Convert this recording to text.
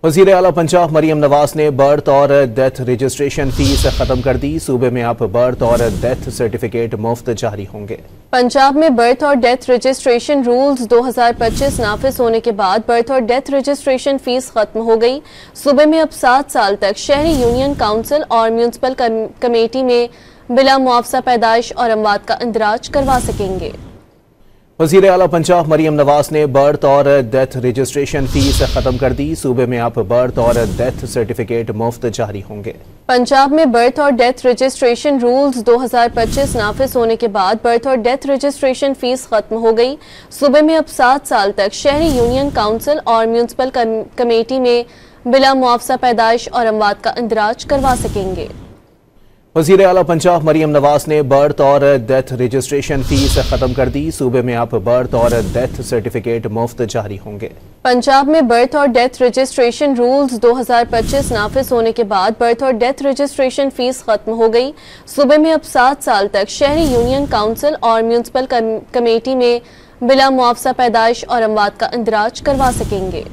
वज़ीर आला पंजाब मरियम नवाज ने बर्थ और डेथ रजिस्ट्रेशन फीस खत्म कर दी। सूबे में अब बर्थ और डेथ सर्टिफिकेट मुफ्त जारी होंगे। पंजाब में बर्थ और डेथ रजिस्ट्रेशन रूल्स 2025 नाफिज होने के बाद बर्थ और डेथ रजिस्ट्रेशन फीस खत्म हो गई। सूबे में अब 7 साल तक शहरी यूनियन काउंसिल और म्यूनसिपल कमेटी में बिला मुआवजा पैदाइश और अमवात का इंदराज करवा सकेंगे। वज़ीर आला पंजाब मरियम नवाज ने बर्थ और डेथ रजिस्ट्रेशन फीस खत्म कर दी। सूबे में अब बर्थ और डेथ सर्टिफिकेट मुफ्त जारी होंगे। पंजाब में बर्थ और डेथ रजिस्ट्रेशन रूल्स 2025 नाफिज होने के बाद बर्थ और डेथ रजिस्ट्रेशन फीस खत्म हो गई। सूबे में अब 7 साल तक शहरी यूनियन काउंसिल और म्यूनसिपल कमेटी में बिला मुआवजा पैदाइश और अमवात का इंदराज करवा सकेंगे। वज़ीर आला पंजाब मरियम नवाज ने बर्थ और डेथ रजिस्ट्रेशन फीस खत्म कर दी। सूबे में अब बर्थ और डेथ सर्टिफिकेट मुफ्त जारी होंगे। पंजाब में बर्थ और डेथ रजिस्ट्रेशन रूल्स 2025 नाफिज होने के बाद बर्थ और डेथ रजिस्ट्रेशन फीस खत्म हो गई। सूबे में अब 7 साल तक शहरी यूनियन काउंसिल और म्यूनसिपल कमेटी में बिला मुआवजा पैदाइश और अमवात का इंदराज करवा सकेंगे।